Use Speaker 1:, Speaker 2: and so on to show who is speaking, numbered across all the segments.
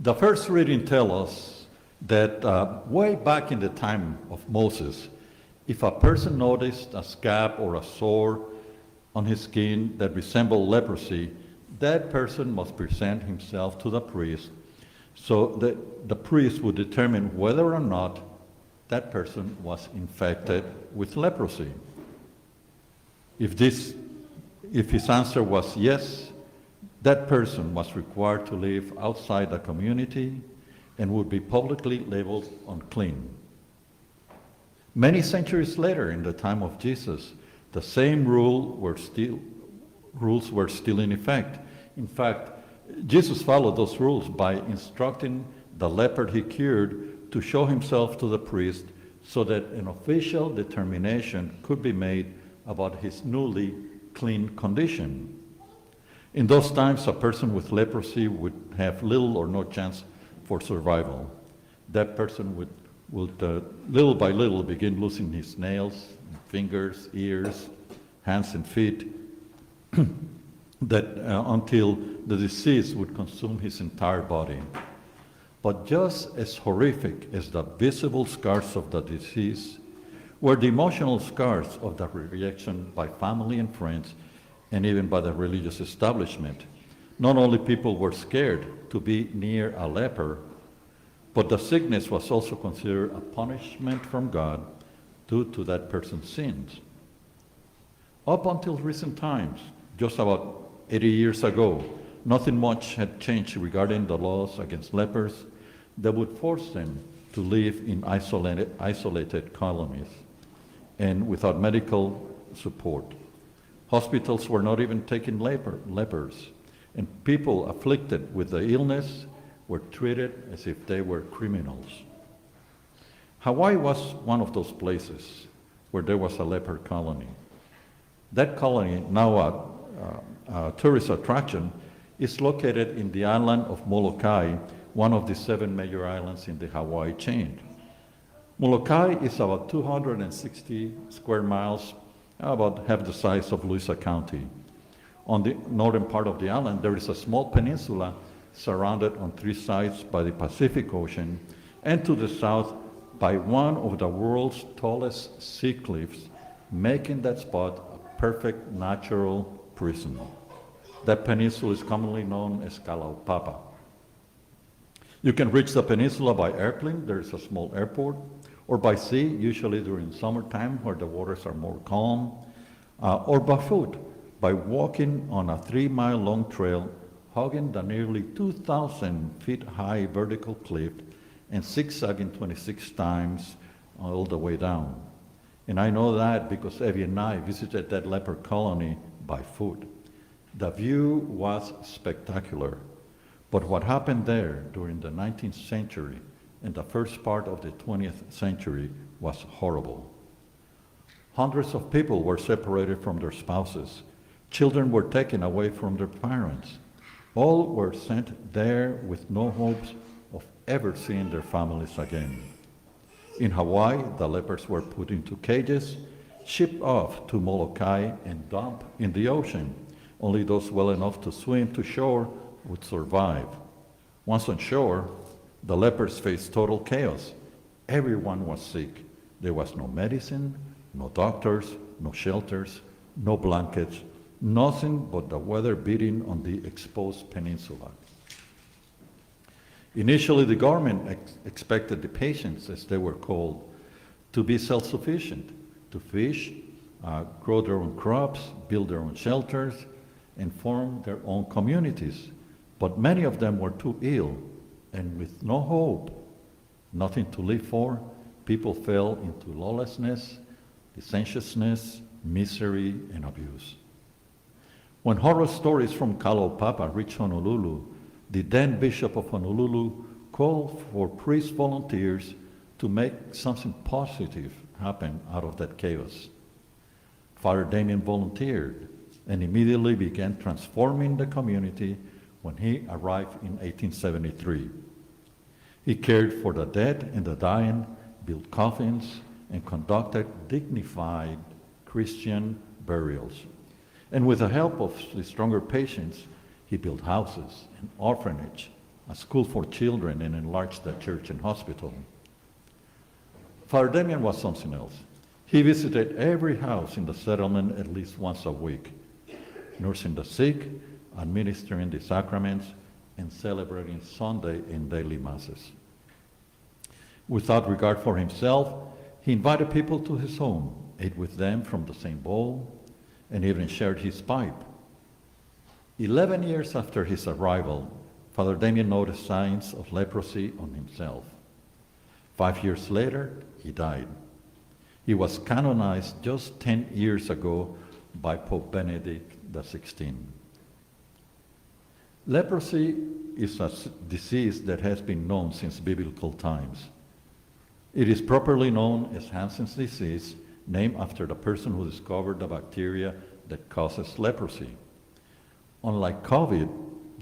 Speaker 1: The first reading tells us that way back in the time of Moses, if a person noticed a scab or a sore on his skin that resembled leprosy, that person must present himself to the priest so that the priest would determine whether or not that person was infected with leprosy. If his answer was yes, that person was required to live outside the community and would be publicly labeled unclean. Many centuries later, in the time of Jesus, the same rules were still in effect. In fact, Jesus followed those rules by instructing the leper he cured to show himself to the priest so that an official determination could be made about his newly clean condition. In those times, a person with leprosy would have little or no chance for survival. That person would little by little begin losing his nails, fingers, ears, hands, and feet, until the disease would consume his entire body. But just as horrific as the visible scars of the disease were the emotional scars of the rejection by family and friends, and even by the religious establishment. Not only people were scared to be near a leper, but the sickness was also considered a punishment from God due to that person's sins. Up until recent times, just about 80 years ago, nothing much had changed regarding the laws against lepers that would force them to live in isolated colonies and without medical support. Hospitals were not even taking lepers, and people afflicted with the illness were treated as if they were criminals. Hawaii was one of those places where there was a leper colony. That colony, now a tourist attraction, is located in the island of Molokai, one of the 7 major islands in the Hawaii chain. Molokai is about 260 square miles, about half the size of Louisa County. On the northern part of the island, there is a small peninsula surrounded on 3 sides by the Pacific Ocean, and to the south by one of the world's tallest sea cliffs, making that spot a perfect natural prison. That peninsula is commonly known as Kalaupapa. You can reach the peninsula by airplane, there is a small airport, or by sea, usually during summertime where the waters are more calm, or by foot, by walking on a 3-mile-long trail, hugging the nearly 2,000 feet high vertical cliff and zigzagging 26 times all the way down. And I know that because Evie and I visited that leper colony by foot. The view was spectacular, but what happened there during the 19th century and the first part of the 20th century was horrible. Hundreds of people were separated from their spouses. Children were taken away from their parents. All were sent there with no hopes of ever seeing their families again. In Hawaii, the lepers were put into cages, shipped off to Molokai, and dumped in the ocean. Only those well enough to swim to shore would survive. Once on shore, the lepers faced total chaos. Everyone was sick. There was no medicine, no doctors, no shelters, no blankets, nothing but the weather beating on the exposed peninsula. Initially, the government expected the patients, as they were called, to be self-sufficient, to fish, grow their own crops, build their own shelters, and form their own communities. But many of them were too ill, and with no hope, nothing to live for, people fell into lawlessness, licentiousness, misery, and abuse. When horror stories from Kalaupapa reached Honolulu, the then Bishop of Honolulu called for priest volunteers to make something positive happen out of that chaos. Father Damien volunteered and immediately began transforming the community when he arrived in 1873. He cared for the dead and the dying, built coffins, and conducted dignified Christian burials. And with the help of the stronger patients, he built houses, an orphanage, a school for children, and enlarged the church and hospital. Father Damien was something else. He visited every house in the settlement at least once a week, nursing the sick, administering the sacraments, and celebrating Sunday and daily masses. Without regard for himself, he invited people to his home, ate with them from the same bowl, and even shared his pipe. 11 years after his arrival, Father Damien noticed signs of leprosy on himself. 5 years later, he died. He was canonized just 10 years ago by Pope Benedict XVI. Leprosy is a disease that has been known since biblical times. It is properly known as Hansen's disease, named after the person who discovered the bacteria that causes leprosy. Unlike COVID,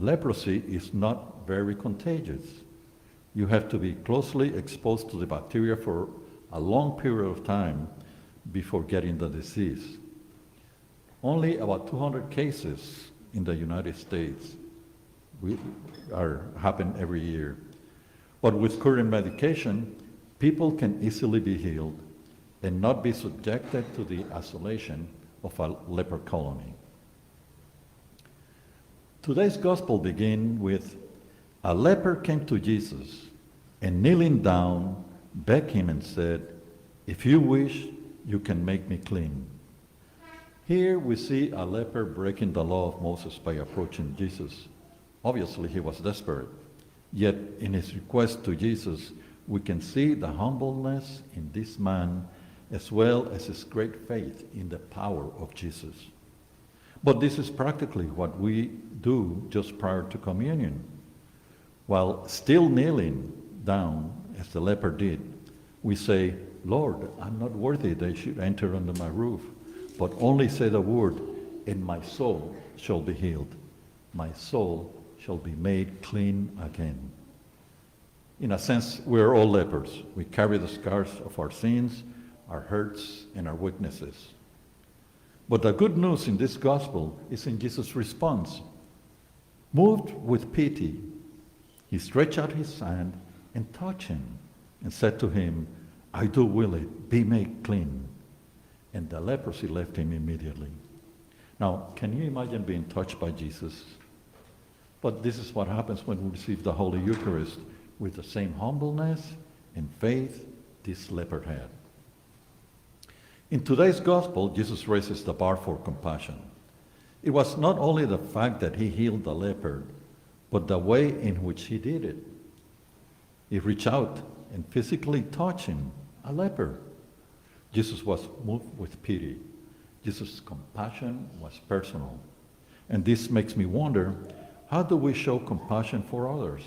Speaker 1: leprosy is not very contagious. You have to be closely exposed to the bacteria for a long period of time before getting the disease. Only about 200 cases in the United States happen every year. But with current medication, people can easily be healed and not be subjected to the isolation of a leper colony. Today's gospel begins with, a leper came to Jesus and kneeling down, begged him and said, "If you wish, you can make me clean." Here we see a leper breaking the law of Moses by approaching Jesus. Obviously, he was desperate. Yet, in his request to Jesus, we can see the humbleness in this man as well as his great faith in the power of Jesus. But this is practically what we do just prior to communion. While still kneeling down, as the leper did, we say, "Lord, I'm not worthy they should enter under my roof, but only say the word, and my soul shall be healed. My soul shall be made clean again." In a sense, we're all lepers. We carry the scars of our sins, our hurts, and our weaknesses. But the good news in this gospel is in Jesus' response. Moved with pity, he stretched out his hand and touched him and said to him, "I do will it, be made clean." And the leprosy left him immediately. Now, can you imagine being touched by Jesus? But this is what happens when we receive the Holy Eucharist with the same humbleness and faith this leper had. In today's gospel, Jesus raises the bar for compassion. It was not only the fact that he healed the leper, but the way in which he did it. He reached out and physically touched him, a leper. Jesus was moved with pity. Jesus' compassion was personal. And this makes me wonder, how do we show compassion for others?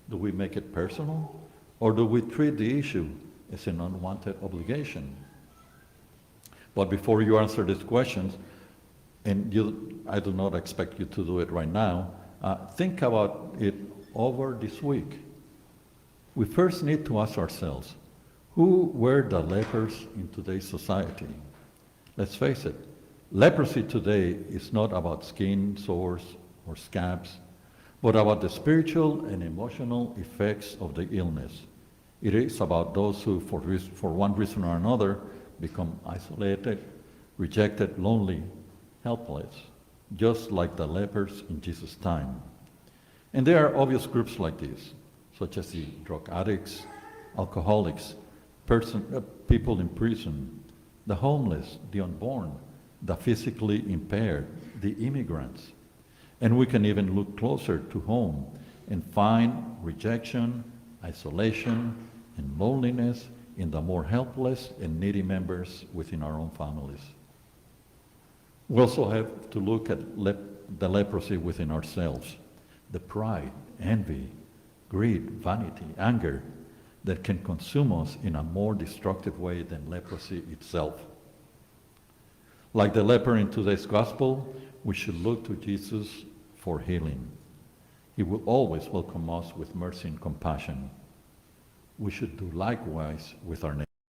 Speaker 1: Do we make it personal? Or do we treat the issue as an unwanted obligation? But before you answer these questions, and I do not expect you to do it right now, think about it over this week. We first need to ask ourselves, who were the lepers in today's society? Let's face it, leprosy today is not about skin sores or scabs, but about the spiritual and emotional effects of the illness. It is about those who, for one reason or another, become isolated, rejected, lonely, helpless, just like the lepers in Jesus' time. And there are obvious groups like this, such as the drug addicts, alcoholics, people in prison, the homeless, the unborn, the physically impaired, the immigrants. And we can even look closer to home and find rejection, isolation, and loneliness in the more helpless and needy members within our own families. We also have to look at the leprosy within ourselves, the pride, envy, greed, vanity, anger that can consume us in a more destructive way than leprosy itself. Like the leper in today's gospel, we should look to Jesus for healing. He will always welcome us with mercy and compassion. We should do likewise with our neighbors.